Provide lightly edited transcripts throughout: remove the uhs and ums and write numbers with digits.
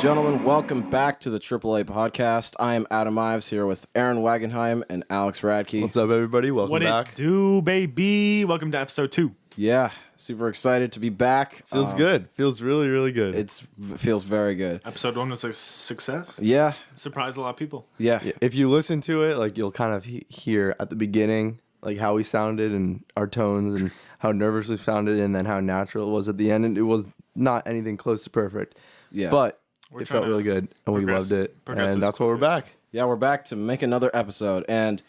gentlemen, welcome back to the AAA Podcast. I am Adam Ives here with Aaron Wagenheim and Alex Radke. What's up, everybody? Welcome back. What it do, baby? Welcome to episode 2. Yeah, super excited to be back. Feels good. Feels really, really good. It feels very good. Episode 1 was a success. Yeah. Surprised a lot of people. Yeah. If you listen to it, like you'll kind of hear at the beginning, like how we sounded and our tones and how nervous we sounded, and then how natural it was at the end. And it was not anything close to perfect. Yeah. But it felt really good, and we loved it. And that's why we're back. Yeah, we're back to make another episode. And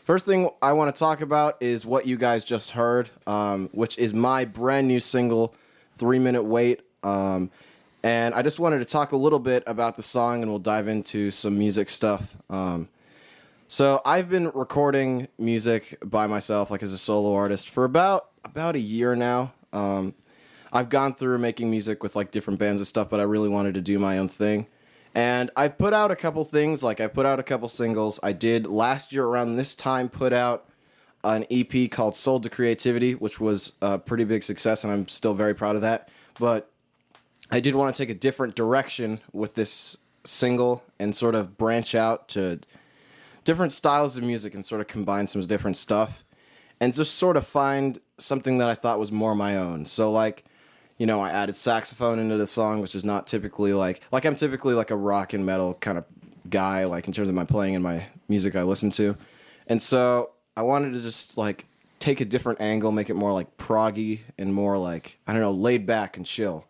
first thing I want to talk about is what you guys just heard, which is my brand new single, 3 Minute Wait. And I just wanted to talk a little bit about the song, and we'll dive into some music stuff. So I've been recording music by myself, like as a solo artist, for about a year now. I've gone through making music with like different bands and stuff, but I really wanted to do my own thing. And I put out a couple things, like I put out a couple singles. I did last year around this time put out an EP called Sold to Creativity, which was a pretty big success, and I'm still very proud of that. But I did want to take a different direction with this single and sort of branch out to different styles of music and sort of combine some different stuff and just sort of find something that I thought was more my own. So like, you know, I added saxophone into the song, which is not typically like I'm typically like a rock and metal kind of guy, like in terms of my playing and my music I listen to. And so I wanted to just like take a different angle, make it more like proggy and more like, I don't know, laid back and chill.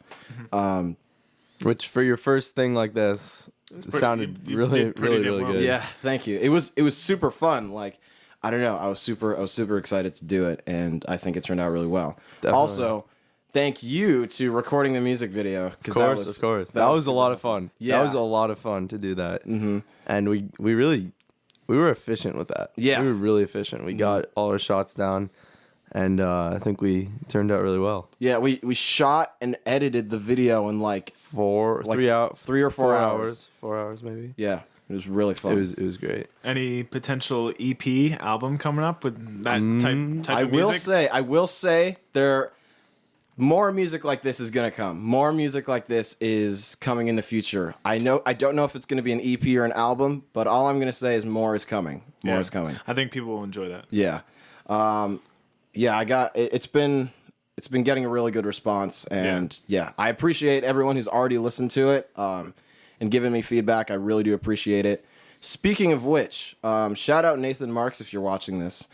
Which for your first thing like this, it sounded really good. Yeah, thank you. It was super fun. Like, I don't know, I was super excited to do it, and I think it turned out really well. Definitely. Also, thank you to recording the music video. Of course. That was a lot of fun. Yeah. That was a lot of fun to do that. Mm-hmm. And we were efficient with that. Yeah. We were really efficient. We got all our shots down, and I think we turned out really well. Yeah, we shot and edited the video in like 3 or 4 hours. 4 hours maybe. Yeah, it was really fun. It was great. Any potential EP album coming up with that type of music? I will say there more music like this is going to come. More music like this is coming in the future. I don't know if it's going to be an EP or an album, but all I'm going to say is more is coming. More is coming. I think people will enjoy that. Yeah. It's been getting a really good response, and I appreciate everyone who's already listened to it and given me feedback. I really do appreciate it. Speaking of which, shout out Nathan Marks if you're watching this.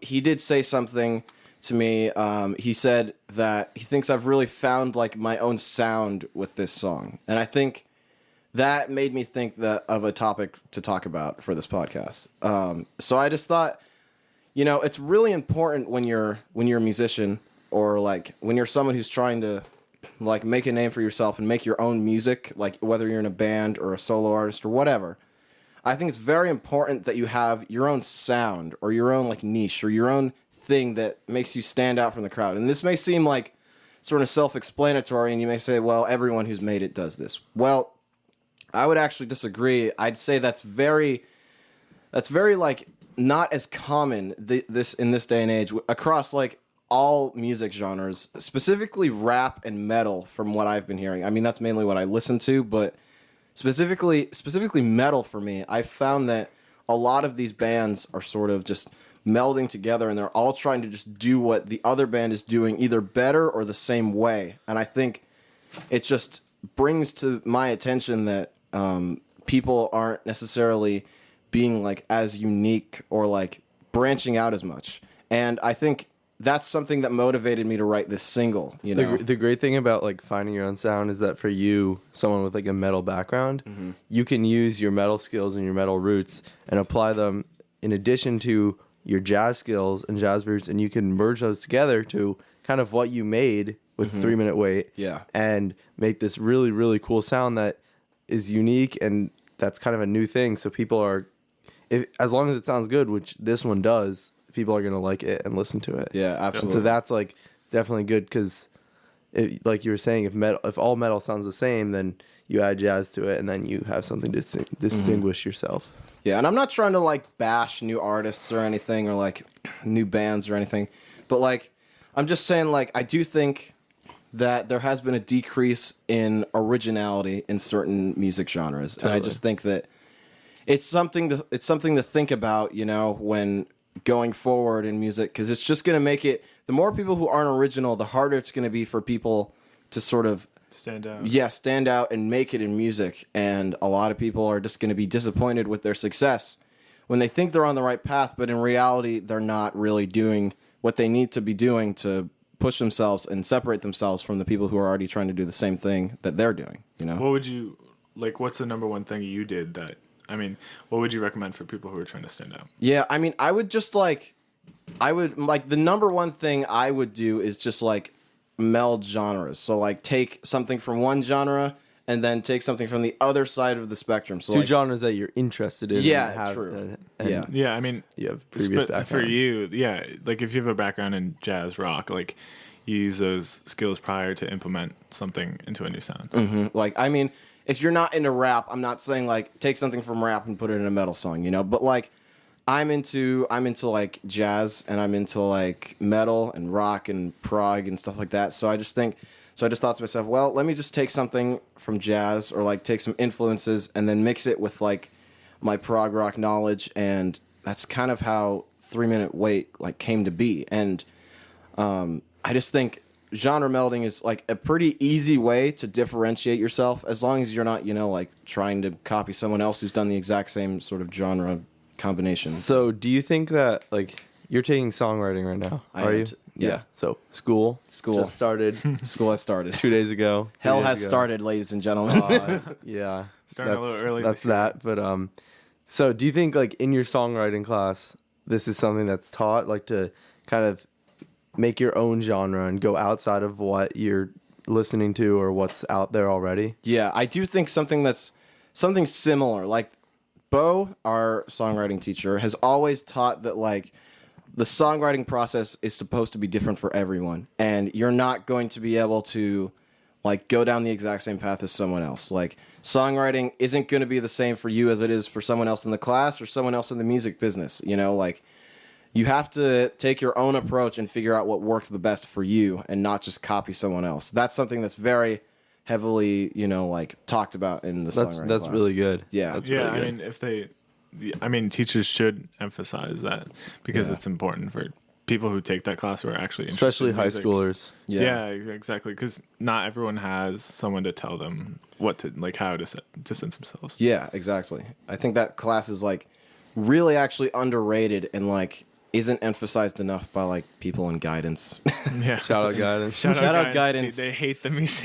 He did say something to me. He said that he thinks I've really found like my own sound with this song, and I think that made me think of a topic to talk about for this podcast. So I just thought, you know, it's really important when you're a musician, or like when you're someone who's trying to like make a name for yourself and make your own music, like whether you're in a band or a solo artist or whatever. I think it's very important that you have your own sound or your own like niche or your own thing that makes you stand out from the crowd. And this may seem like sort of self-explanatory, and you may say, well, everyone who's made it does this. Well, I would actually disagree. I'd say that's very like not as common this in this day and age across like all music genres, specifically rap and metal from what I've been hearing. I mean, that's mainly what I listen to, but specifically metal for me, I found that a lot of these bands are sort of just melding together, and they're all trying to just do what the other band is doing, either better or the same way. And I think it just brings to my attention that people aren't necessarily being like as unique or like branching out as much. And I think that's something that motivated me to write this single, you know. The great thing about like finding your own sound is that for you, someone with like a metal background, you can use your metal skills and your metal roots and apply them in addition to your jazz skills and jazz roots, and you can merge those together to kind of what you made with 3 Minute Wait. Yeah. And make this really, really cool sound that is unique, and that's kind of a new thing. So people are, as long as it sounds good, which this one does, people are going to like it and listen to it. Yeah, absolutely. And so that's like definitely good, because like you were saying, if all metal sounds the same, then you add jazz to it, and then you have something to distinguish yourself. Yeah, and I'm not trying to like bash new artists or anything, or like new bands or anything, but like I'm just saying, like I do think that there has been a decrease in originality in certain music genres, and I just think that it's something to think about, you know, when going forward in music, because it's just going to make it. The more people who aren't original, the harder it's going to be for people to sort of stand out. Yeah, stand out and make it in music, and a lot of people are just going to be disappointed with their success when they think they're on the right path, but in reality, they're not really doing what they need to be doing to push themselves and separate themselves from the people who are already trying to do the same thing that they're doing, you know? What would you, like, what's the number one thing you did that, I mean, what would you recommend for people who are trying to stand out? Yeah, I mean, the number one thing I would do is just, like, meld genres. So, like, take something from one genre and then take something from the other side of the spectrum. So, Two like, genres that you're interested in. Yeah, and have, true. and Yeah, I mean, you have previous background. for you, yeah, like if you have a background in jazz rock, like you use those skills prior to implement something into a new sound. Like, I mean, if you're not into rap, I'm not saying, like, take something from rap and put it in a metal song, you know? But, like, I'm into like jazz, and I'm into like metal and rock and prog and stuff like that. So I just thought to myself, well, let me just take something from jazz, or like take some influences and then mix it with like my prog rock knowledge, and that's kind of how 3 Minute Wait like came to be. And I just think genre melding is like a pretty easy way to differentiate yourself, as long as you're not, you know, like trying to copy someone else who's done the exact same sort of genre combination. So, do you think that, like, you're taking songwriting right now? I Are am you? Yeah. So, school School just started School has started. 2 days ago. Hell 3 days has ago. started, ladies and gentlemen. Yeah, Starting a little early That's this year. that. But so do you think, like, in your songwriting class, this is something that's taught, like, to kind of make your own genre and go outside of what you're listening to or what's out there already? Yeah, I do think something similar. Like, Bo, our songwriting teacher, has always taught that, like, the songwriting process is supposed to be different for everyone, and you're not going to be able to, like, go down the exact same path as someone else. Like, songwriting isn't going to be the same for you as it is for someone else in the class or someone else in the music business. You know, like, you have to take your own approach and figure out what works the best for you, and not just copy someone else. That's something that's very heavily, you know, like, talked about in the songwriting That's class. really good. Yeah. That's Yeah, really good. I mean, teachers should emphasize that, because Yeah. it's important for people who take that class who are actually interested Especially in high music. schoolers. Yeah, exactly. Because not everyone has someone to tell them what to, like, how to distance themselves. Yeah, exactly. I think that class is, like, really actually underrated, and, like, isn't emphasized enough by, like, people in guidance. Yeah. Shout out guidance. Shout out out guidance. Dude, they hate the music.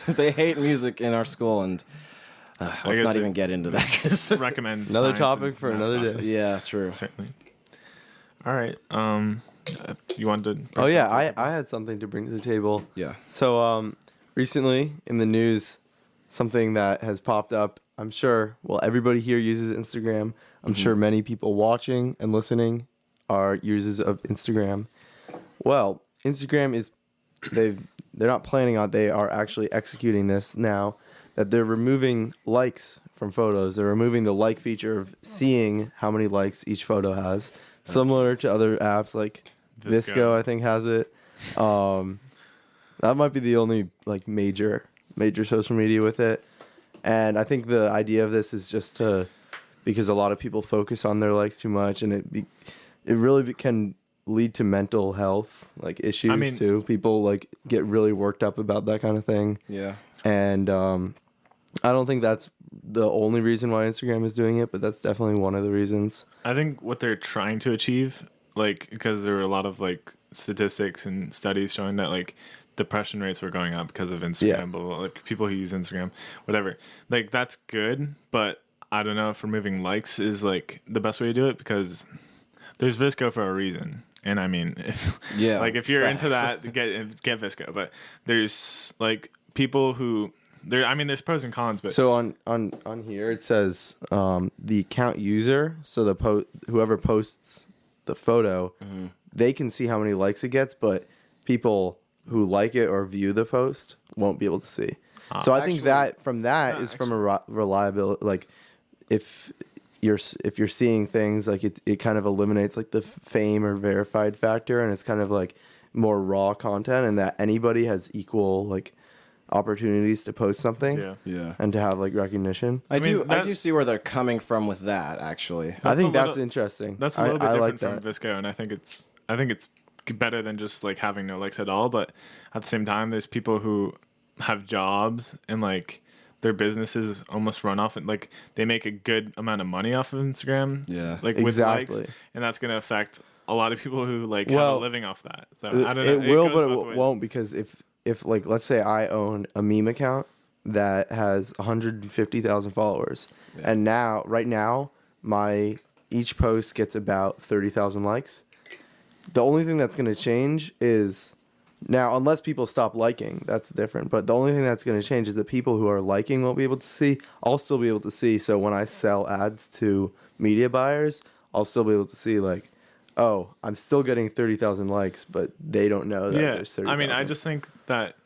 they hate music in our school, and let's guess not they- even get into that. 'Cause- recommend Another science topic and for math another day. classes. yeah, true. Certainly. All right. You wanted to? Oh yeah, I had something to bring to the table. Yeah. So recently in the news, something that has popped up. I'm sure. Well, everybody here uses Instagram. I'm sure many people watching and listening are users of Instagram. Well, Instagram is they're not planning on. They are actually executing this now. That they're removing likes from photos. They're removing the like feature of seeing how many likes each photo has. Similar to other apps like Visco, I think, has it. That might be the only like major social media with it. And I think the idea of this is just because a lot of people focus on their likes too much, and it really can lead to mental health like issues too. People like get really worked up about that kind of thing. Yeah. And I don't think that's the only reason why Instagram is doing it, but that's definitely one of the reasons. I think what they're trying to achieve, like, because there were a lot of like statistics and studies showing that like depression rates were going up because of Instagram, Yeah. blah, blah, blah, like people who use Instagram, whatever. Like, that's good, but I don't know if removing likes is like the best way to do it, because there's Visco for a reason. And I mean, if you're into that, get Visco. But there's like people who there's pros and cons. But So on here it says the account user, so whoever posts the photo, they can see how many likes it gets, but people who like it or view the post won't be able to see. So I think Actually- that from that is from a reliability, like if you're seeing things, like it kind of eliminates like the fame or verified factor, and it's kind of like more raw content, and that anybody has equal like opportunities to post something, and to have like recognition. I do see where they're coming from with that. Actually, I think that's interesting. That's a little bit different from Visco, and I think it's better than just like having no likes at all. But at the same time, there's people who have jobs and like their businesses almost run off, and like they make a good amount of money off of Instagram. Yeah, like with likes, and that's gonna affect a lot of people who like have a living off that. So I don't know. It will, but it won't, because if like let's say I own a meme account that has 150,000 followers, and right now my each post gets about 30,000 likes. The only thing that's going to change is now, unless people stop liking, that's different. But the only thing that's going to change is that people who are liking won't be able to see. I'll still be able to see. So when I sell ads to media buyers, I'll still be able to see like, oh, I'm still getting 30,000 likes, but they don't know that there's 30,000. I mean, I just think that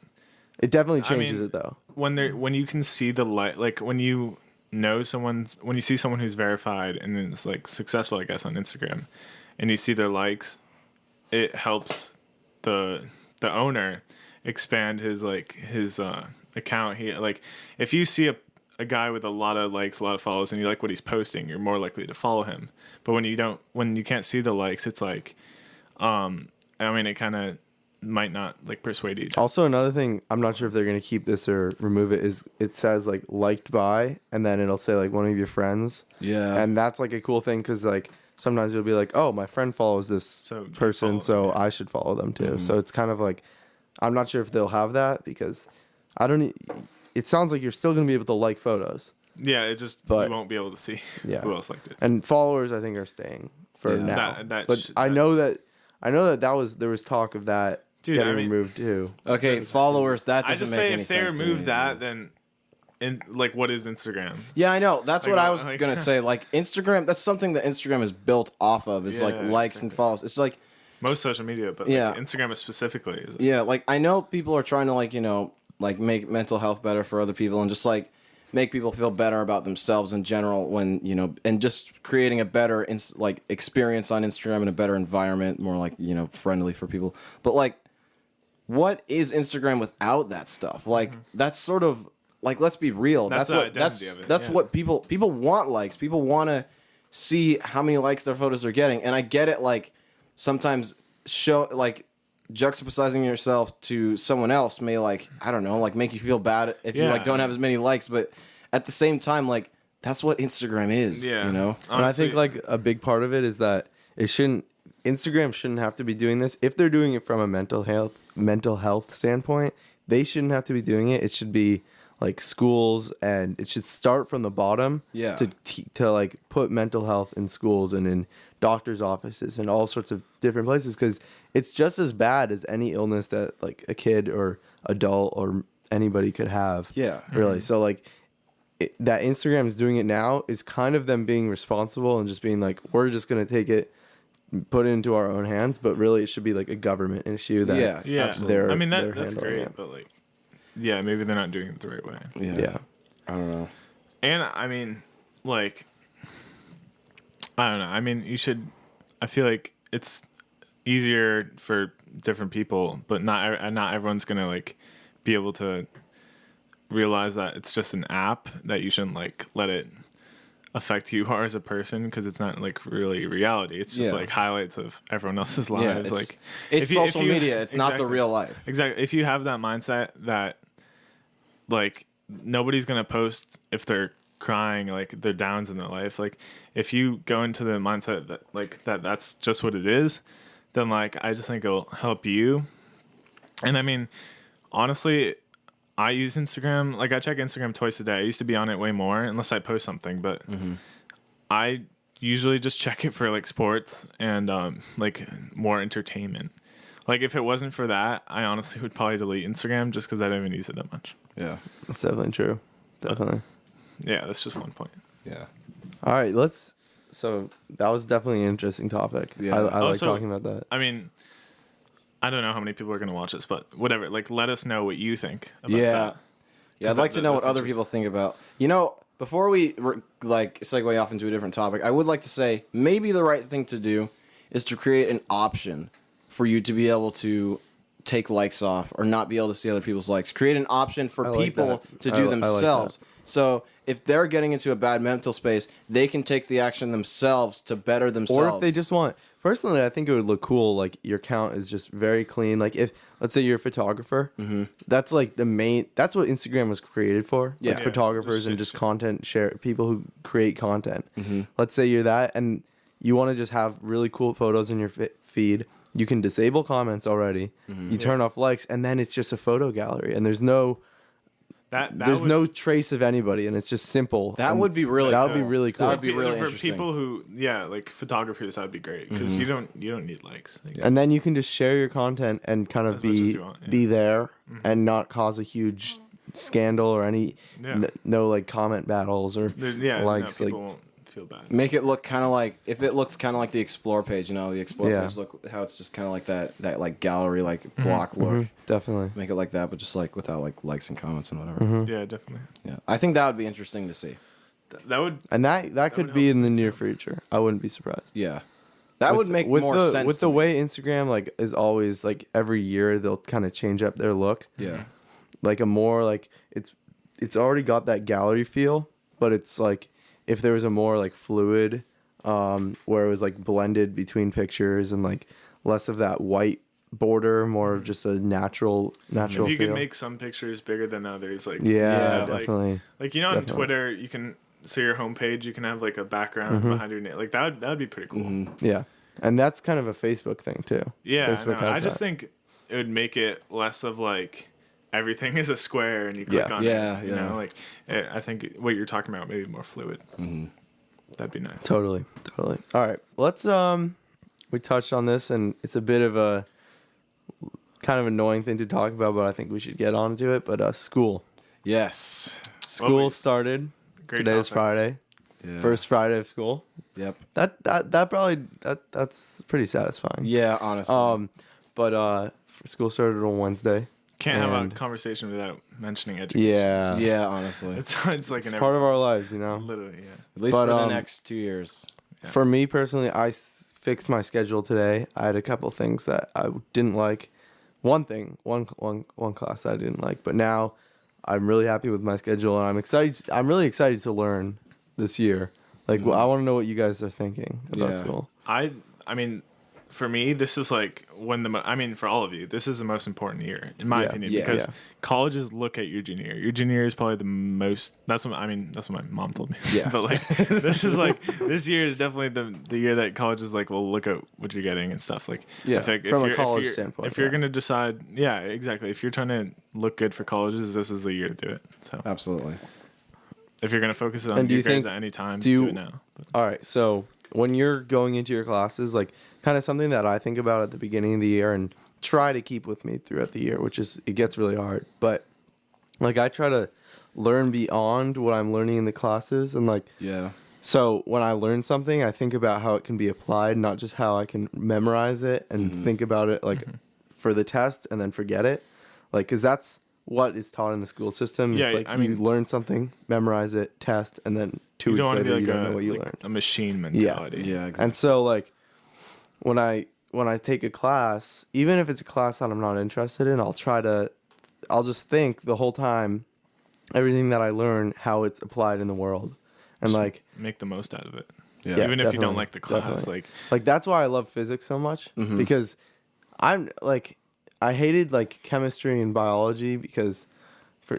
it definitely changes it though. When you can see the like when you know when you see someone who's verified and is like successful, I guess, on Instagram, and you see their likes, it helps the owner expand his account. He like, if you see a guy with a lot of likes, a lot of follows, and you like what he's posting, you're more likely to follow him. But when you can't see the likes, it's like, I mean, it kind of might not like persuade you. Also, another thing, I'm not sure if they're going to keep this or remove it, is it says like liked by, and then it'll say like one of your friends. Yeah. And that's like a cool thing, because like sometimes you'll be like, oh, my friend follows this person, so I should follow them too. Mm-hmm. So it's kind of like, I'm not sure if they'll have that, because it sounds like you're still going to be able to like photos. Yeah, you won't be able to see who else liked it. And followers, I think, are staying for now. I know that there was talk of that getting removed too. Okay, followers, that doesn't make any sense. I just say if they remove that, then like, what is Instagram? Yeah, I know. That's what I was gonna say. Like, Instagram, that's something that Instagram is built off of. Is likes and follows. It's like most social media, but like Instagram is specifically. Yeah, like I know people are trying to like make mental health better for other people, and just like make people feel better about themselves in general, when and just creating a better experience on Instagram and a better environment, more like friendly for people. But like, what is Instagram without that stuff? Like that's sort of like, let's be real. That's what people want. Likes. People want to see how many likes their photos are getting, and I get it. Like sometimes juxtaposing yourself to someone else may make you feel bad if you don't have as many likes, but at the same time, like that's what Instagram is. Yeah, Honestly, and I think like a big part of it is that Instagram shouldn't have to be doing this. If they're doing it from a mental health standpoint, they shouldn't have to be doing it. It should be like schools, and it should start from the bottom. Yeah. To like put mental health in schools and in doctors' offices and all sorts of different places, because it's just as bad as any illness that like a kid or adult or anybody could have. Yeah. Really. So like that Instagram is doing it now is kind of them being responsible and just being like, we're just going to take it, put it into our own hands, but really it should be like a government issue that absolutely. I mean that's great, but like maybe they're not doing it the right way. Yeah. I don't know. And I mean, like, I don't know. I mean, I feel like it's easier for different people, but not everyone's gonna like be able to realize that it's just an app, that you shouldn't like let it affect who you are as a person, because it's not like really reality. It's just like highlights of everyone else's lives. It's social media. It's not the real life. Exactly. If you have that mindset that like nobody's gonna post if they're crying, like their downs in their life, like if you go into the mindset that like that's just what it is, then like I just think it'll help you. And I mean, honestly, I use Instagram, like I check Instagram twice a day. I used to be on it way more unless I post something, but I usually just check it for like sports and like more entertainment. Like if it wasn't for that, I honestly would probably delete Instagram just because I don't even use it that much. Yeah, that's definitely true. Definitely. Yeah, that's just one point. Yeah. All right, so that was definitely an interesting topic. Yeah, I like talking about that. I mean, I don't know how many people are going to watch this, but whatever. Like, let us know what you think about that. Yeah, I'd like to know what other people think about. Before we segue off into a different topic, I would like to say maybe the right thing to do is to create an option for you to be able to take likes off or not be able to see other people's likes. Create an option for people to do themselves. So if they're getting into a bad mental space, they can take the action themselves to better themselves. Or if they just want... Personally, I think it would look cool. Like, your account is just very clean. Like, if, let's say you're a photographer, that's like the main... That's what Instagram was created for. Yeah. Like, photographers and just content share... People who create content. Let's say you're that, and you want to just have really cool photos in your feed. You can disable comments already. You turn off likes, and then it's just a photo gallery, and there's no no trace of anybody, and it's just simple. That would be really. That cool. would be really cool. That would be really for interesting. people who, like photographers. That'd be great because you don't need likes. Like, and then you can just share your content and kind of be there and not cause a huge scandal or any no like comment battles or likes. People won't feel bad. Make it look kind of like, if it looks kind of like the Explore page, the Explore page look how it's just kind of like that like gallery like block look. Definitely make it like that, but just like without like likes and comments and whatever. Yeah, definitely. Yeah, I think that would be interesting to see. That would, and that could be in the near future. I wouldn't be surprised. Yeah, that would make more sense with the way Instagram like is always like every year they'll kind of change up their look. Yeah, like a more like it's already got that gallery feel, but it's like if there was a more like fluid, where it was like blended between pictures and like less of that white border, more of just a natural if you feel. can make some pictures bigger than others, like definitely. Like on Twitter, you can your homepage, you can have like a background behind your name. Like that would be pretty cool. Yeah, and that's kind of a Facebook thing too. Yeah, I just think it would make it less of like everything is a square and you click on it. You know, like I think what you're talking about maybe more fluid. That'd be nice. Totally. All right, let's we touched on this and it's a bit of a kind of annoying thing to talk about, but I think we should get on to it. But school. Yes. School started. Today's Friday. Yeah. First Friday of school. Yep. That's pretty satisfying. Yeah, honestly. But school started on Wednesday. Can't have a conversation without mentioning education. Yeah. Yeah, honestly. It's like it's part of our lives, Literally, yeah. At least for the next 2 years. Yeah. For me personally, I fixed my schedule today. I had a couple things that I didn't like. One class that I didn't like, but now I'm really happy with my schedule and I'm excited. I'm really excited to learn this year. Like, I want to know what you guys are thinking about school. I mean, for me, this is like for all of you, this is the most important year, in my opinion, because colleges look at your junior year. Your junior year is probably the most, that's what my mom told me. Yeah. But like, this year is definitely the year that colleges like will look at what you're getting and stuff. Like, from a college standpoint. If you're going to decide, exactly. If you're trying to look good for colleges, this is the year to do it. So absolutely. If you're going to focus on your grades at any time, do it now. All right. So when you're going into your classes, like kind of something that I think about at the beginning of the year and try to keep with me throughout the year, which is, it gets really hard. But like I try to learn beyond what I'm learning in the classes. And like, so when I learn something, I think about how it can be applied, not just how I can memorize it and think about it like for the test and then forget it. Like, cause that's what is taught in the school system. Yeah, it's like you learn something, memorize it, test, and then 2 weeks later you don't know what you learned. A machine mentality. Yeah, exactly. And so like when I take a class, even if it's a class that I'm not interested in, I'll just think the whole time everything that I learn, how it's applied in the world. And just like make the most out of it. Yeah, even if you don't like the class. Like that's why I love physics so much, because I'm like, I hated like chemistry and biology because for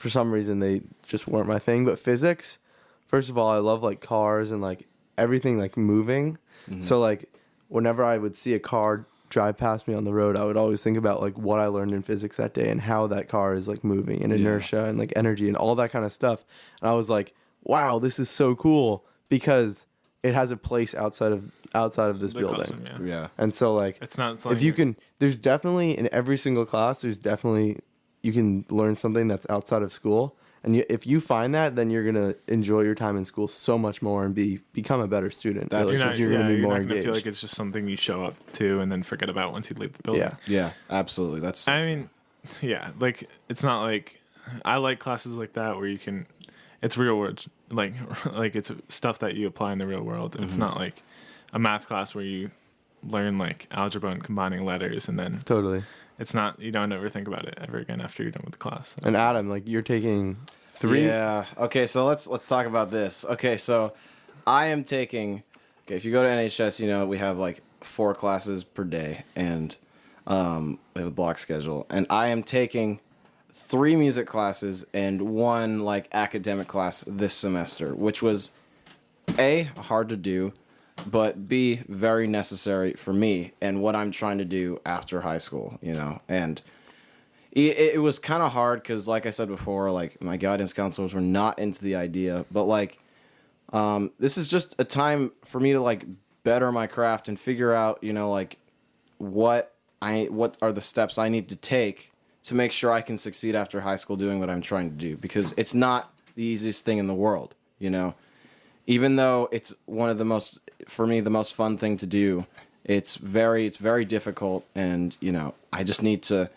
some reason they just weren't my thing. But physics, first of all, I love like cars and like everything like moving. So like whenever I would see a car drive past me on the road, I would always think about like what I learned in physics that day and how that car is like moving and inertia and like energy and all that kind of stuff. And I was like, wow, this is so cool because it has a place outside of this building. Classroom, yeah. And so like it's not if you can, there's definitely in every single class, there's definitely you can learn something that's outside of school. And if you find that, then you're gonna enjoy your time in school so much more and become a better student. You're gonna be more engaged. Feel like it's just something you show up to and then forget about once you leave the building. Yeah, absolutely. That's. I mean, like it's not like I like classes like that where you can. It's real world, like it's stuff that you apply in the real world. It's not like a math class where you learn like algebra and combining letters, and then Totally. it's not, you don't ever think about it ever again after you're done with the class. And Adam, like you're taking 3. Yeah. Okay, so let's talk about this. Okay, so I am taking. Okay, if you go to NHS, you know we have like 4 classes per day, and we have a block schedule, and I am taking 3 music classes and 1 like academic class this semester, which was A, hard to do, but B, very necessary for me and what I'm trying to do after high school, you know. And it was kind of hard because, like I said before, like my guidance counselors were not into the idea, but like this is just a time for me to like better my craft and figure out, you know, like what are the steps I need to take to make sure I can succeed after high school doing what I'm trying to do, because it's not the easiest thing in the world, you know. Even though it's one of the most, for me, the most fun thing to do, it's very difficult, and you know, I need to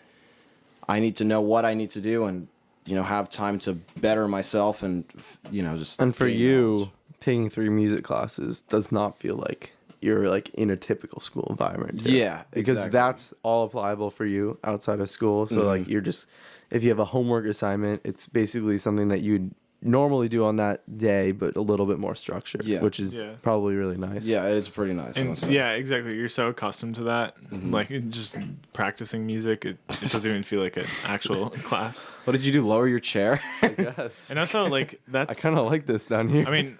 know what I need to do, and you know, have time to better myself, and you know, just. And for you, knowledge. taking 3 music classes does not feel like you're like in a typical school environment. Too. Yeah, because exactly. that's all applicable for you outside of school. So like you're just, if you have a homework assignment, it's basically something that you'd normally do on that day, but a little bit more structured, which is probably really nice. Yeah, it's pretty nice. And yeah, exactly. You're so accustomed to that, like just practicing music. It doesn't even feel like an actual class. What did you do? Lower your chair? I guess. And also, like that's. I kind of like this down here. I mean,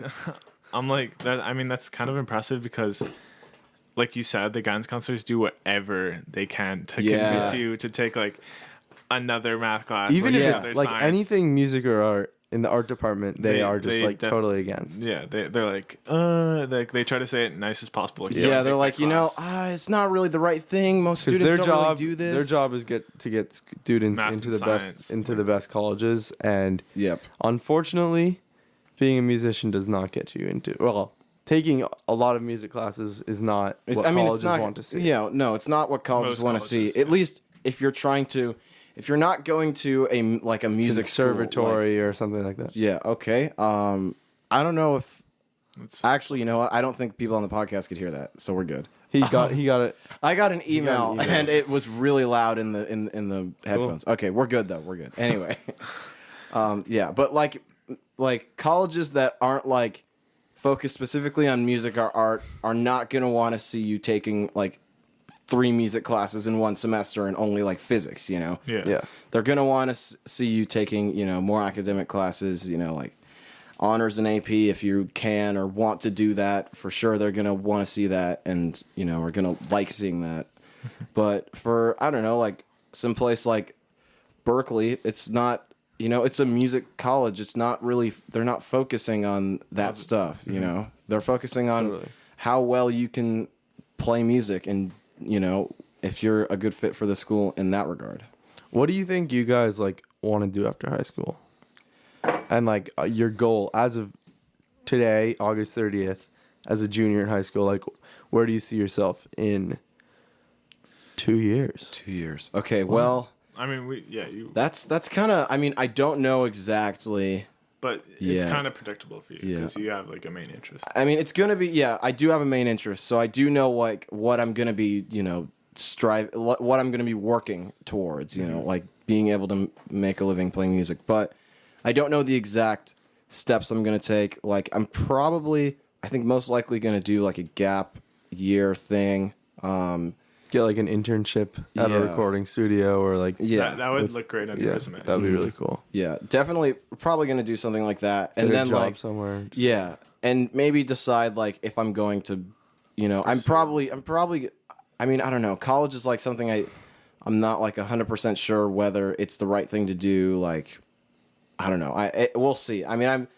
I'm like that. I mean, that's kind of impressive because, like you said, the guidance counselors do whatever they can to convince you to take like another math class, even like, if it's like science. anything music or art. In the art department, they are just like totally against. Yeah, they're like, they try to say it nice as possible. Like, yeah, they're like, you know, it's not really the right thing. Most students don't really do this. Their job is to get students Math into and the science. the best colleges, and Yep. Unfortunately, being a musician does not get you into taking a lot of music classes is not what colleges want to see. Yeah, no, it's not what colleges want to see. At least if you're trying to. If you're not going to a music conservatory school, or something like that. Yeah, okay. I don't know if actually, you know what? I don't think people on the podcast could hear that, so we're good. He got it. I got an email and it was really loud in the headphones. Cool. Okay, we're good though. We're good. Anyway. Yeah, but like colleges that aren't like focused specifically on music or art are not going to want to see you taking like 3 music classes in one semester and only like physics, you know? Yeah. They're going to want to see you taking, you know, more academic classes, you know, like honors and AP if you can or want to do that. For sure, they're going to want to see that and, you know, are going to like seeing that. But for, I don't know, like someplace like Berkeley, it's not, you know, it's a music college. It's not really, they're not focusing on that stuff, you know? They're focusing on how well you can play music and, you know, if you're a good fit for the school in that regard. What do you think you guys like want to do after high school? And like your goal as of today, August 30th, as a junior in high school, like where do you see yourself in 2 years? 2 years. Okay, well, I mean, that's kind of, I mean, I don't know exactly. But it's kind of predictable for you because you have like a main interest. I mean, it's going to be, I do have a main interest. So I do know like what I'm going to be, you know, what I'm going to be working towards, you know, like being able to make a living playing music. But I don't know the exact steps I'm going to take. Like I'm probably, I think most likely going to do like a gap year thing. Get like an internship at a recording studio or like that would look great on your resume. That would be really cool. Yeah, definitely probably going to do something like that. And then job like somewhere. And maybe decide like if I'm going to, you know, I'm probably I mean, I don't know. College is like something I'm not like 100% sure whether it's the right thing to do. Like I don't know. We'll see. I mean,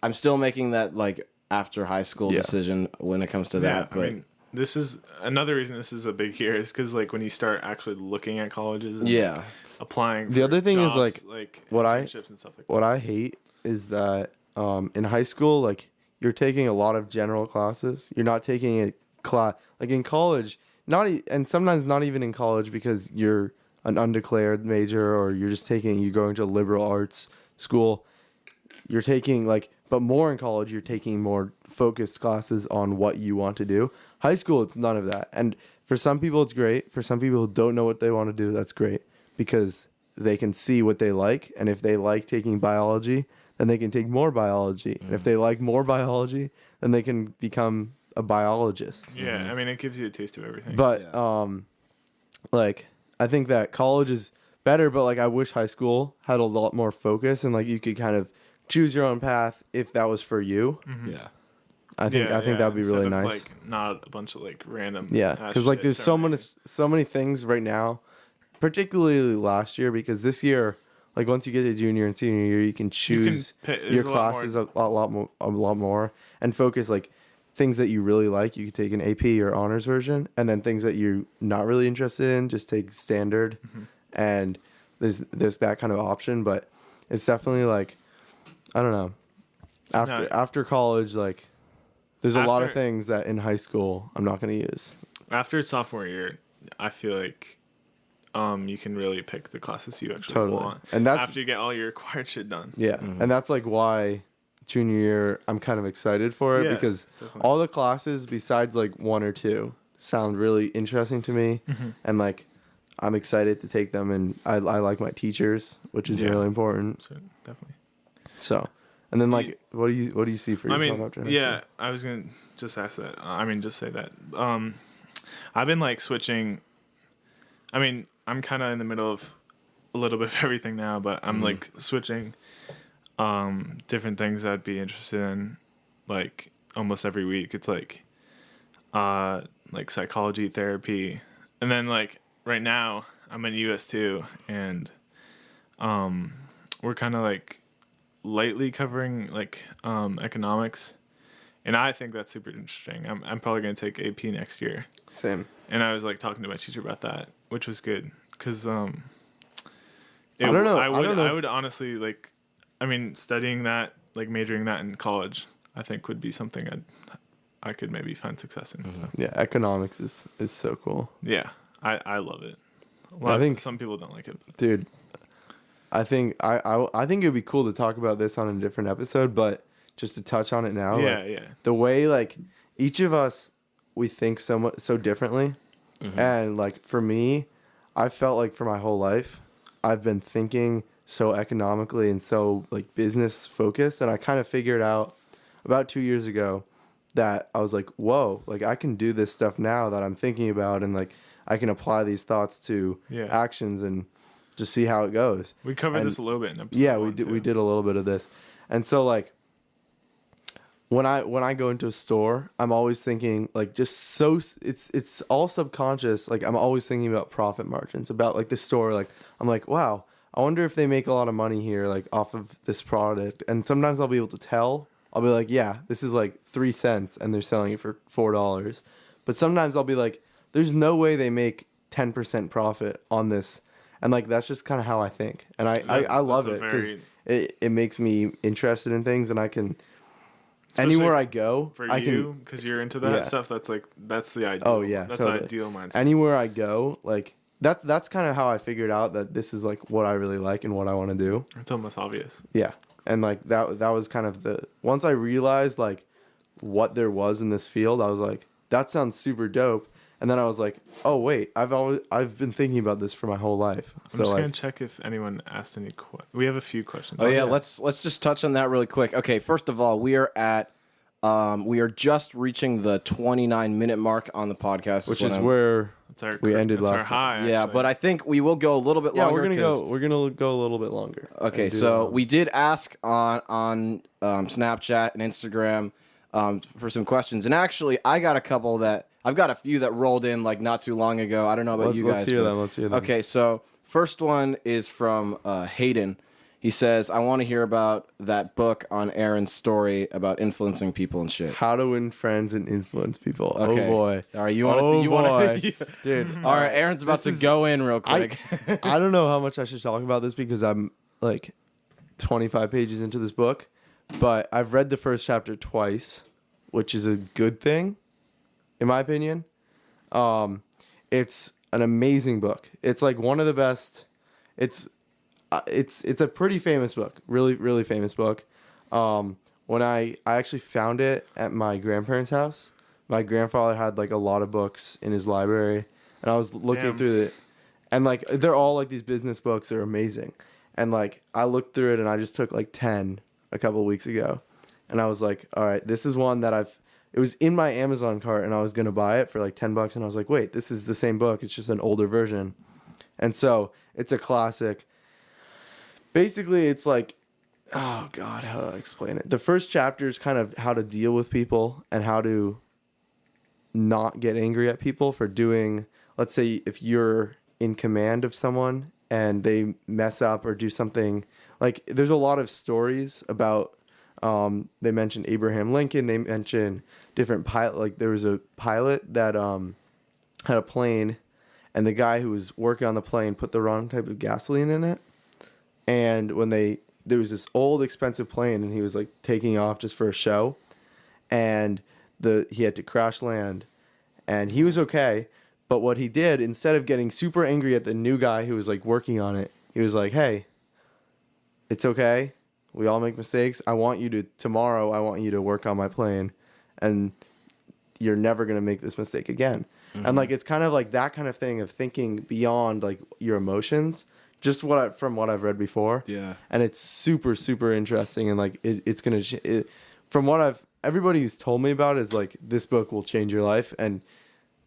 I'm still making that like after high school decision when it comes to that, but I mean, this is another reason this is a big year is because like when you start actually looking at colleges and like, applying the other thing jobs, is like what internships and stuff like that. What I hate is that in high school, like you're taking a lot of general classes. You're not taking a class like in college, and sometimes not even in college because you're an undeclared major or you're going to a liberal arts school. You're taking like but more in college, you're taking more focused classes on what you want to do. High school, it's none of that. And for some people, it's great. For some people who don't know what they want to do, that's great because they can see what they like. And if they like taking biology, then they can take more biology. And if they like more biology, then they can become a biologist. Yeah, I mean, it gives you a taste of everything. But like I think that college is better, but like I wish high school had a lot more focus and like you could kind of choose your own path if that was for you. Yeah. I think that would be really nice. Like not a bunch of like random. Yeah, because like there's so many things right now, particularly last year, because this year, like once you get to junior and senior year, you can choose your classes a lot more and focus like things that you really like. You could take an AP or honors version, and then things that you're not really interested in, just take standard. And there's that kind of option, but it's definitely like I don't know. After college, like there's a lot of things that in high school I'm not going to use. After sophomore year, I feel like you can really pick the classes you actually want. And that's after you get all your required shit done. Yeah. And that's like why junior year I'm kind of excited for it because all the classes besides like one or two sound really interesting to me and like I'm excited to take them and I like my teachers, which is really important. So, definitely. So, and then like what do you see for yourself after high school? I was going to just ask that. Just say that. I've been like switching. I mean, I'm kind of in the middle of a little bit of everything now, but I'm like switching different things I'd be interested in like almost every week. It's like psychology, therapy. And then like right now I'm in US2 and we're kind of like lightly covering like economics. And I think that's super interesting. I'm probably going to take AP next year. Same. And I was like talking to my teacher about that, which was good because I don't know. I would honestly like. I mean, studying that, like majoring that in college, I think would be something I could maybe find success in. So. Yeah, economics is so cool. Yeah, I love it. I think some people don't like it, dude. I think I think it would be cool to talk about this on a different episode, but just to touch on it now, the way like each of us we think so differently, and like for me, I felt like for my whole life, I've been thinking so economically and so like business focused, and I kind of figured out about 2 years ago that I was like, whoa, like I can do this stuff now that I'm thinking about, and like I can apply these thoughts to actions and just see how it goes. We covered this a little bit in episode 1, we did a little bit of this, and so like when I go into a store, I'm always thinking like just so it's all subconscious. Like I'm always thinking about profit margins, about like the store. Like I'm like, wow, I wonder if they make a lot of money here, like off of this product. And sometimes I'll be able to tell. I'll be like, yeah, this is like 3 cents, and they're selling it for $4. But sometimes I'll be like, there's no way they make 10% profit on this, and like that's just kind of how I think, and I love it because it makes me interested in things, and I can. Anywhere I go, because you're into that stuff. That's the ideal. Oh yeah, that's the ideal mindset. Anywhere I go, like that's kind of how I figured out that this is like what I really like and what I want to do. It's almost obvious. Yeah, and like that was kind of once I realized like what there was in this field, I was like, that sounds super dope. And then I was like, oh wait, I've been thinking about this for my whole life. I'm just gonna check if anyone asked any questions. We have a few questions. Oh yeah, let's just touch on that really quick. Okay, first of all, we are just reaching the 29-minute mark on the podcast, which is where we ended last time. Yeah, but I think we will go a little bit longer. We're gonna go a little bit longer. Okay, so we did ask on Snapchat and Instagram for some questions, and actually I got I've got a few that rolled in like not too long ago. I don't know about you guys. Let's hear them. Okay, so first one is from Hayden. He says, I want to hear about that book on Aaron's story about influencing people and shit. How to win friends and influence people. Okay. Oh boy. All right, you want to dude. All right, Aaron's about to go in real quick. I don't know how much I should talk about this because I'm like 25 pages into this book, but I've read the first chapter twice, which is a good thing. In my opinion, it's an amazing book. It's like one of the best. It's a pretty famous book, really, really famous book. when I actually found it at my grandparents' house. My grandfather had like a lot of books in his library, and I was looking through it, and like they're all like these business books are amazing, and like I looked through it and I just took like 10 a couple of weeks ago, and I was like, all right, this is one that it was in my Amazon cart and I was gonna buy it for like $10, and I was like, wait, this is the same book, it's just an older version, and so it's a classic. Basically, it's like, oh God, how do I explain it? The first chapter is kind of how to deal with people and how to not get angry at people for doing, let's say if you're in command of someone and they mess up or do something, like there's a lot of stories about, they mentioned Abraham Lincoln, they mentioned different pilot, like there was a pilot that had a plane, and the guy who was working on the plane put the wrong type of gasoline in it, and when there was this old expensive plane and he was like taking off just for a show, and he had to crash land, and he was okay. But what he did, instead of getting super angry at the new guy who was like working on it, he was like, hey, it's okay. We all make mistakes. Tomorrow I want you to work on my plane, and you're never going to make this mistake again. Mm-hmm. And like, it's kind of like that kind of thing of thinking beyond like your emotions, just from what I've read before. Yeah. And it's super, super interesting. And like, it's going to, from what everybody who's told me about it is like, this book will change your life. And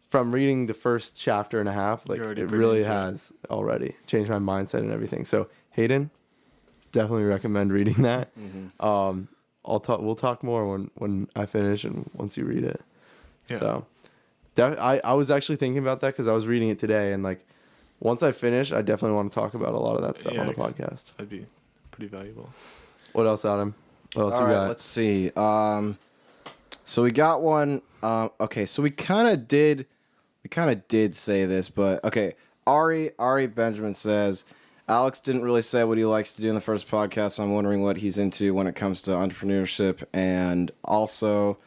from reading the first chapter and a half, like it really has already changed my mindset and everything. So Hayden, definitely recommend reading that. Mm-hmm. We'll talk more when I finish and once you read it. Yeah. So I was actually thinking about that because I was reading it today, and like once I finish, I definitely want to talk about a lot of that stuff on the podcast. That'd be pretty valuable. What else, Adam? What else All you right, got? let's see. So we got one. Okay, so we kind of did say this, but okay. Ari Benjamin says, Alex didn't really say what he likes to do in the first podcast, so I'm wondering what he's into when it comes to entrepreneurship. And also,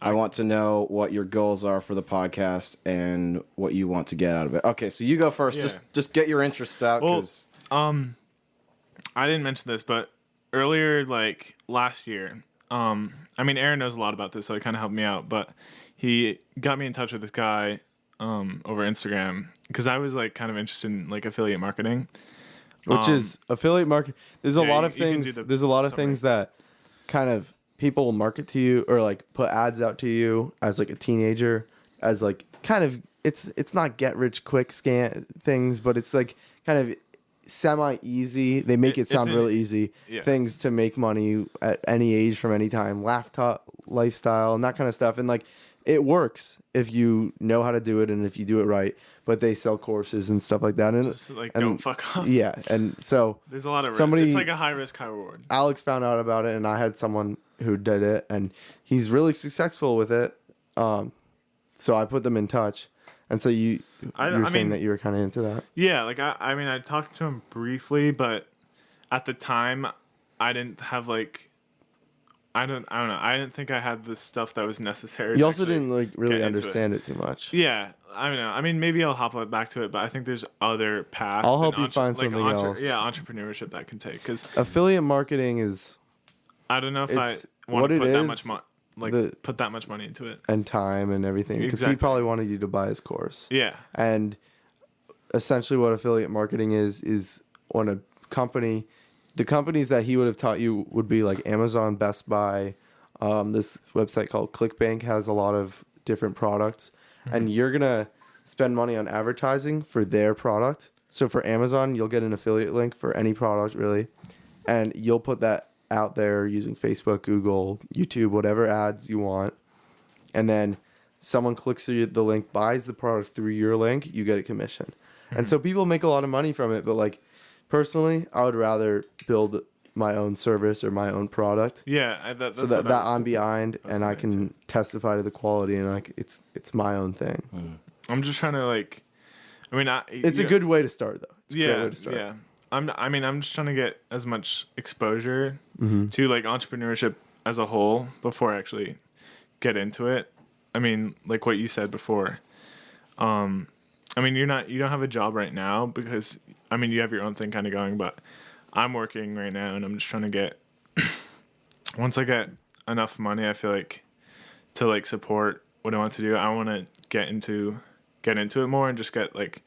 I want to know what your goals are for the podcast and what you want to get out of it. Okay, so you go first. Yeah. Just get your interests out. Well, I didn't mention this, but earlier, like last year, I mean, Aaron knows a lot about this, so it kind of helped me out. But he got me in touch with this guy over Instagram because I was like kind of interested in like affiliate marketing. Which is affiliate marketing. There's a lot of things. There's a lot of things that kind of people will market to you or like put ads out to you as like a teenager, as like kind of it's not get rich quick scam things, but it's like kind of semi easy. They make it sound really easy. Yeah. Things to make money at any age from any time, laptop lifestyle and that kind of stuff. And like it works if you know how to do it and if you do it right. But they sell courses and stuff like that. And just like don't fuck off. Yeah, and so there's a lot of risk. It's like a high risk, high reward. Alex found out about it, and I had someone who did it, and he's really successful with it. So I put them in touch, and so you were saying that you were kind of into that. Yeah, like I mean, I talked to him briefly, but at the time, I didn't have like. I don't know. I didn't think I had the stuff that was necessary. You also didn't like really understand it too much. Yeah, I don't know. I mean, maybe I'll hop back to it, but I think there's other paths. I'll help you find something else. Yeah, entrepreneurship that can take because affiliate marketing is. I don't know if I want to put that much money, put that much money into it and time and everything because he probably wanted you to buy his course. Yeah, and essentially, what affiliate marketing is when a company. The companies that he would have taught you would be like Amazon, Best Buy. This website called ClickBank has a lot of different products. Mm-hmm. And you're going to spend money on advertising for their product. So for Amazon, you'll get an affiliate link for any product, really. And you'll put that out there using Facebook, Google, YouTube, whatever ads you want. And then someone clicks through the link, buys the product through your link, you get a commission. Mm-hmm. And so people make a lot of money from it, but like, personally, I would rather build my own service or my own product. Yeah, that's so that I'm behind and I can testify to the quality and like it's my own thing. I'm just trying to like, I mean, it's a good way to start though. It's a great way to start. Yeah. I'm just trying to get as much exposure to like entrepreneurship as a whole before I actually get into it. I mean, like what you said before. I mean, you don't have a job right now because, I mean, you have your own thing kind of going, but I'm working right now and I'm just trying to get, once I get enough money, I feel like, to like support what I want to do. I want to get into it more and just get like.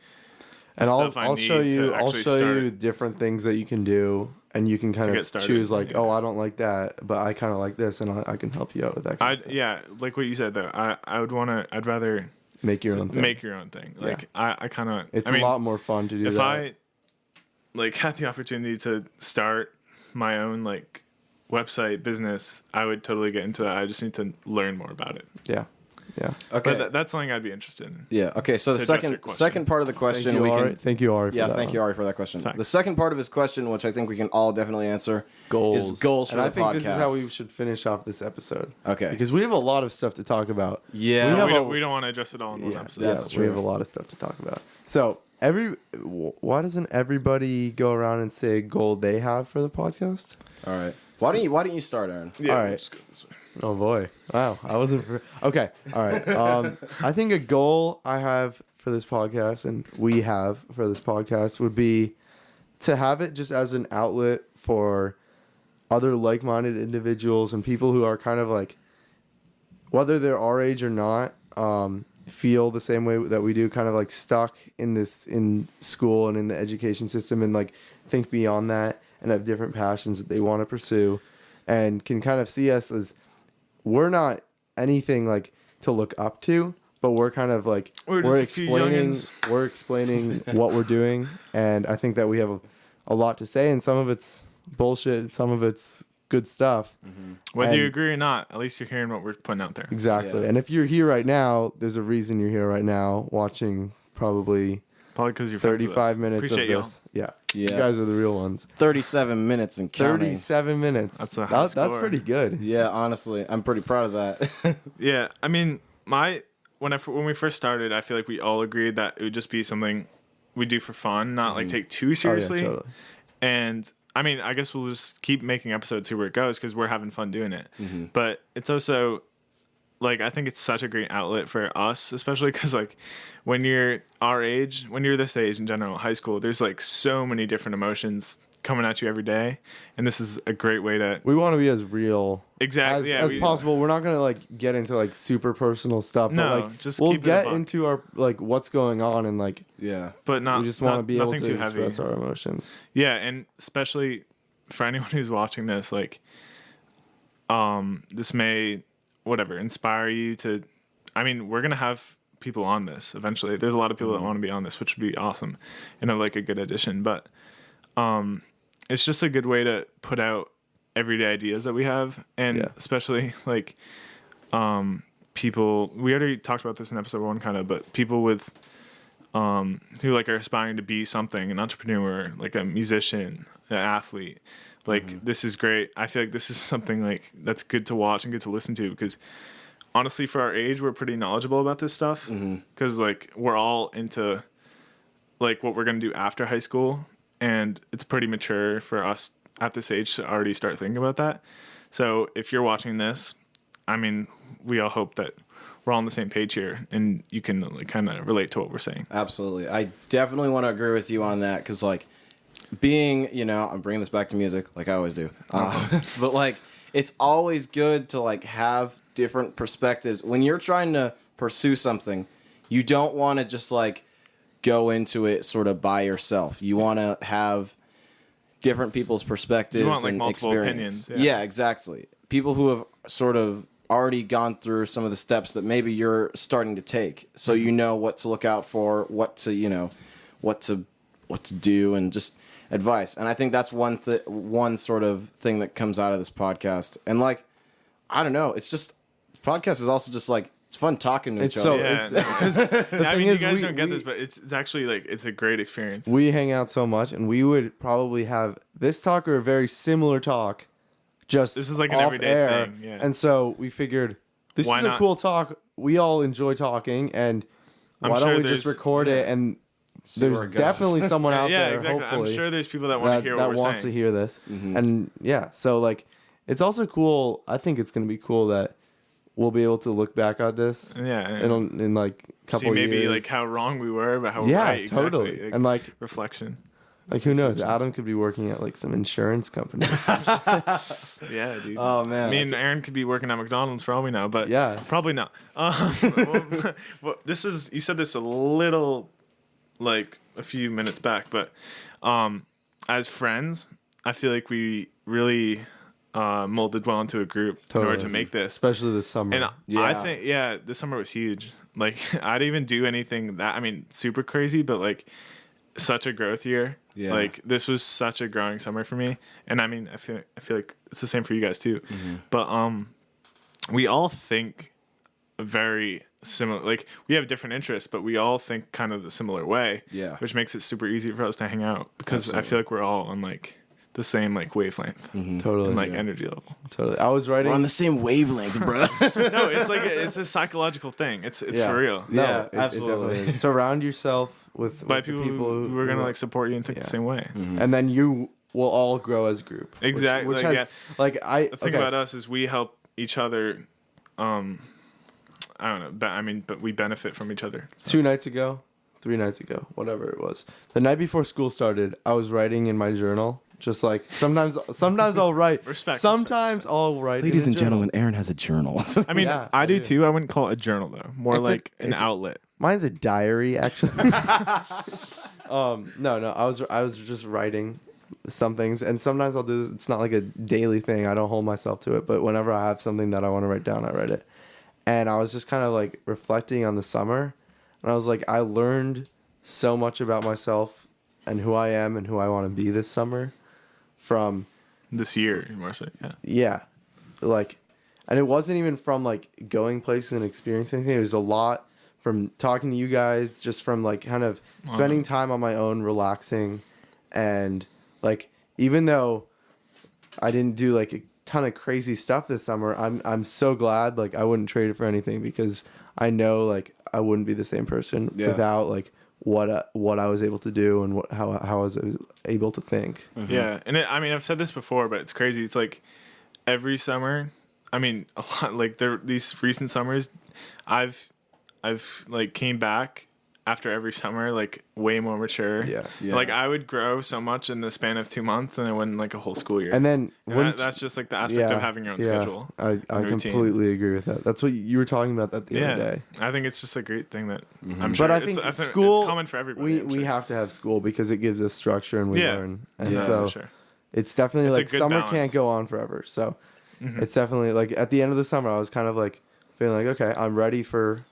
And I'll show you different things that you can do, and you can kind of choose like, oh, I don't like that, but I kind of like this, and I can help you out with that. Like what you said though. I'd rather make your own thing. Like I kind of. It's a lot more fun to do. If I like had the opportunity to start my own like website business, I would totally get into that. I just need to learn more about it. Yeah. Okay. But that's something I'd be interested in. Yeah. Okay. So the second part of the question, thank you, Ari. Thank you, Ari, for that question. Thanks. The second part of his question, which I think we can all definitely answer, is goals for the podcast. And I think this is how we should finish off this episode. Okay. Because we have a lot of stuff to talk about. Yeah. We don't want to address it all in one episode. That's true. We have a lot of stuff to talk about. So why doesn't everybody go around and say a goal they have for the podcast? All right. Why don't you start, Aaron? Yeah, all right. Let's go this way. Oh boy! Wow, I wasn't. Okay, all right. I think a goal I have for this podcast, and we have for this podcast, would be to have it just as an outlet for other like-minded individuals and people who are kind of like, whether they're our age or not, feel the same way that we do, kind of like stuck in school and in the education system, and like think beyond that and have different passions that they want to pursue, and can kind of see us as. We're not anything like to look up to, but we're kind of like we're explaining what we're doing, and I think that we have a lot to say, and some of it's bullshit, some of it's good stuff. Mm-hmm. Whether you agree or not, at least you're hearing what we're putting out there. Exactly, and if you're here right now, there's a reason you're here right now, watching probably because you're 35 minutes Appreciate of this. Yeah. You guys are the real ones. 37 minutes and counting. 37 minutes. That's pretty good. Yeah, honestly, I'm pretty proud of that. Yeah, I mean, when we first started, I feel like we all agreed that it would just be something we do for fun, not like take too seriously. Oh, yeah, totally. And I mean, I guess we'll just keep making episodes, see where it goes, because we're having fun doing it. Mm-hmm. But it's also like, I think it's such a great outlet for us, especially because like when you're our age, when you're this age in general, high school, there's like so many different emotions coming at you every day, and this is a great way to. We want to be as real as possible. We're not gonna like get into like super personal stuff. No, but, like, just we'll get into our like what's going on and like but not. We just want to be able to heavy. express our emotions. Yeah, and especially for anyone who's watching this, like, this may inspire you to. I mean, we're gonna have people on this eventually. There's a lot of people that want to be on this, which would be awesome and like a good addition. But it's just a good way to put out everyday ideas that we have, and especially like people. We already talked about this in episode 1, kind of, but people with who like are aspiring to be something, an entrepreneur, like a musician, an athlete. Like, this is great. I feel like this is something like that's good to watch and good to listen to, because honestly, for our age, we're pretty knowledgeable about this stuff, because like we're all into like what we're gonna do after high school, and it's pretty mature for us at this age to already start thinking about that. So if you're watching this, I mean, we all hope that we're all on the same page here, and you can like kind of relate to what we're saying. Absolutely, I definitely want to agree with you on that, because like being, I'm bringing this back to music like I always do, but like it's always good to like have different perspectives when you're trying to pursue something. You don't want to just like go into it sort of by yourself. You want to have different people's perspectives, you want, like, and multiple experience. Opinions. Yeah, exactly. People who have sort of already gone through some of the steps that maybe you're starting to take, so you know what to look out for, what to what to do, and just advice. And I think that's one sort of thing that comes out of this podcast. And like, I don't know, it's just podcast is also just like it's fun talking to each other. I mean, you guys don't get this, but it's actually like it's a great experience. We hang out so much, and we would probably have this talk or a very similar talk. Just this is like an everyday thing, yeah. And so we figured this is a cool talk. We all enjoy talking, and why don't we just record it? And there's definitely someone out there. Exactly. Hopefully, I'm sure there's people that want to hear what we're saying. That wants to hear this, and so like it's also cool. I think it's going to be cool that we'll be able to look back at this, in like a couple years. See maybe like how wrong we were, but how we're right. Totally, exactly. Like, and like reflection. Like, who knows? Adam could be working at like some insurance company. Yeah, dude. Oh man. Me and Aaron could be working at McDonald's for all we know, but Yeah. probably not. Well, you said this a little, like a few minutes back, but as friends, I feel like we really molded well into a group in order to make this. Especially this summer. And Yeah. I think, this summer was huge. Like, I didn't even do anything super crazy, but like such a growth year. Yeah. Like, this was such a growing summer for me. And I mean, I feel like it's the same for you guys too. Mm-hmm. But we all think very similar. Like, we have different interests, but we all think kind of the similar way. Yeah. Which makes it super easy for us to hang out because Absolutely. I feel like we're all on like the same like wavelength Totally. and like energy level. Totally. I was writing. We're on the same wavelength, bro. No, it's like it's a psychological thing. It's Yeah. for real. No, Yeah, it absolutely. definitely is. Surround yourself with By the people who are gonna like support you and think Yeah. the same way. and then you will all grow as a group. Exactly, Which like, has like The thing about us is we help each other. I don't know, but we benefit from each other. So. 3 nights ago, whatever it was. The night before school started, I was writing in my journal. Just like sometimes I'll write. Respect. Sometimes I'll write. Ladies in and a journal. gentlemen, Aaron has a journal. I mean, Yeah, I do do. too. I wouldn't call it a journal though. More It's like an it's outlet. Mine's a diary, actually. No. I was just writing some things, and sometimes I'll do this. It's not like a daily thing. I don't hold myself to it, but whenever I have something that I want to write down, I write it. And I was just kind of like reflecting on the summer, and I was like, I learned so much about myself and who I am and who I want to be this summer from This year, more so. Yeah. yeah, like, and it wasn't even from like going places and experiencing anything. It was a lot from talking to you guys, just from like kind of spending time on my own, relaxing, and like even though I didn't do like a ton of crazy stuff this summer, I'm so glad. Like, I wouldn't trade it for anything because I know like I wouldn't be the same person without like what I was able to do and how I was able to think. Mm-hmm. Yeah, and I've said this before, but it's crazy. It's like every summer. I mean, a lot like these recent summers, I've like came back after every summer like way more mature. Yeah. Like, I would grow so much in the span of 2 months than I would in like a whole school year. And then that's just like the aspect of having your own schedule. I completely agree with that. That's what you were talking about that the other day. I think it's just a great thing that I'm sure. But I think school, it's common for everybody. We have to have school because it gives us structure and we learn. And so for sure. it's definitely It's a like good summer balance. can't go on forever. So it's definitely like at the end of the summer, I was kind of like feeling like, okay, I'm ready for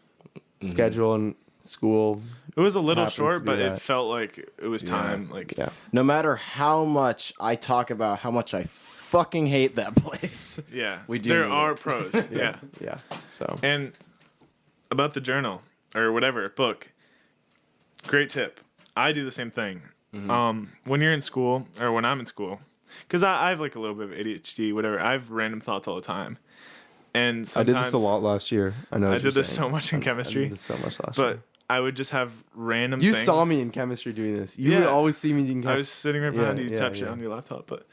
schedule and school. It was a little happens to short, be but that. it felt like it was time. Like, Yeah. No matter how much I talk about how much I fucking hate that place. yeah, We do There need are it. pros. Yeah. Yeah. So And about the journal or whatever book, great tip. I do the same thing. When you're in school or when I'm in school, because I have like a little bit of ADHD, whatever. I have random thoughts all the time, and I sometimes did this a lot last year. I know. I what you're did this saying. so much in I chemistry, did this so much last but year. I would just have random. You things. saw me in chemistry doing this. You would Yeah. always see me in I chemistry. was sitting right behind you, type shit on your laptop, but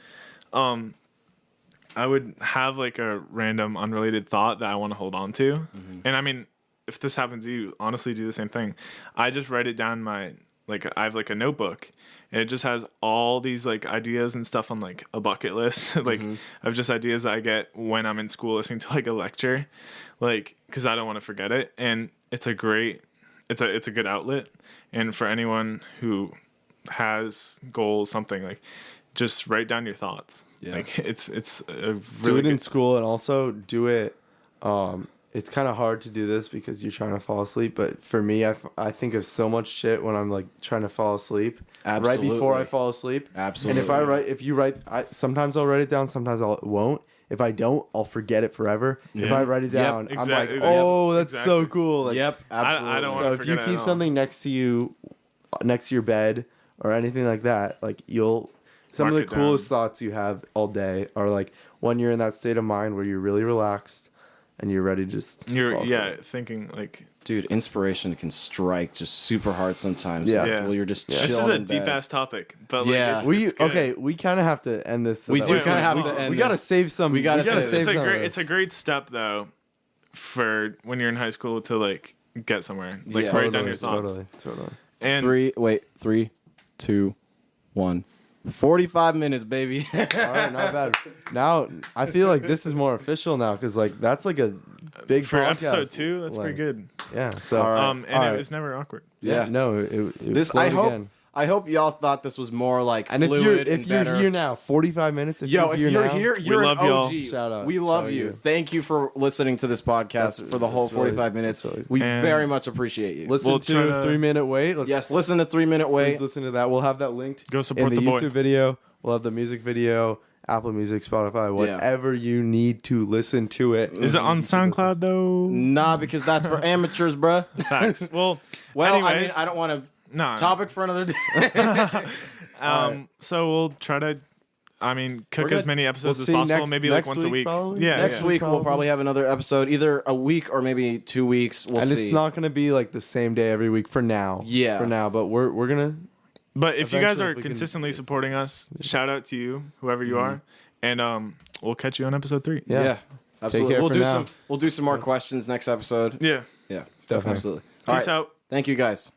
I would have like a random unrelated thought that I want to hold on to. And I mean, if this happens to you, honestly do the same thing. I just write it down in I have like a notebook, and it just has all these like ideas and stuff on like a bucket list, like of just ideas that I get when I'm in school listening to like a lecture, like, cause I don't want to forget it. And it's a great, it's a good outlet. And for anyone who has goals, something like, just write down your thoughts. Yeah. Like it's a really do it in good, school and also do it. It's kind of hard to do this because you're trying to fall asleep. But for me, I think of so much shit when I'm like trying to fall asleep. Absolutely. Right before I fall asleep. Absolutely. And if you write, sometimes I'll write it down. Sometimes I won't. If I don't, I'll forget it forever. Yeah. If I write it down, I'm like, exactly. oh, that's Exactly. so cool. Like, Yep, absolutely. I don't wanna so if you forget it keep at all. something next to you, next to your bed or anything like that, like some Mark of it the coolest down. thoughts you have all day are like when you're in that state of mind where you're really relaxed and you're ready to just You're fall asleep. thinking like Dude, inspiration can strike just super hard sometimes. Yeah. Like, Yeah. while you're just this is chilling a in bed. deep ass topic, but Yeah. like it's good. We kind of have to end this. So We that do way- kind of have we- to end We gotta this. save some. We gotta save- save some. It's a great step though for when you're in high school to like get somewhere. Like Yeah. write down your thoughts. Totally. And 3, 2, 1. 45 minutes, baby. All right, not bad. Now I feel like this is more official now because like that's like a big for podcast. episode 2. That's pretty good. Yeah. So And it was never awkward. yeah. No. It This flowed I hope. again. I hope y'all thought this was more like And fluid if and better. you're here now, 45 minutes. If you're here, you're We an love OG. y'all. Shout out. We love Shout you. you. Thank you for listening to this podcast for the whole that's really- 45 minutes. that's really- We And very much appreciate you. Listen We'll to try a to- 3-minute wait. Yes, listen to 3-minute wait. Please listen to that. We'll have that linked. Go support in the the boy. YouTube video. We'll have the music video, Apple Music, Spotify, whatever you need to listen to it. Is it on SoundCloud though? Nah, because that's for amateurs, bruh. Facts. Well, Well, anyways, I mean, I don't want to no. topic for another day. So we'll try to, cook gonna- as many episodes we'll as see possible. next- Maybe like next once a week, week. probably? Yeah. Next yeah. week we'll probably. probably have another episode, either a week or maybe 2 weeks. We'll And see. it's not going to be like the same day every week for now. Yeah. For now, but we're going to But if you guys Eventually, are if we can- consistently supporting us, shout out to you, whoever you are, and we'll catch you on episode 3. yeah. Absolutely. care We'll for do now. some more questions next episode. Yeah. Yeah. Definitely. Absolutely. All Peace right. out. Thank you guys.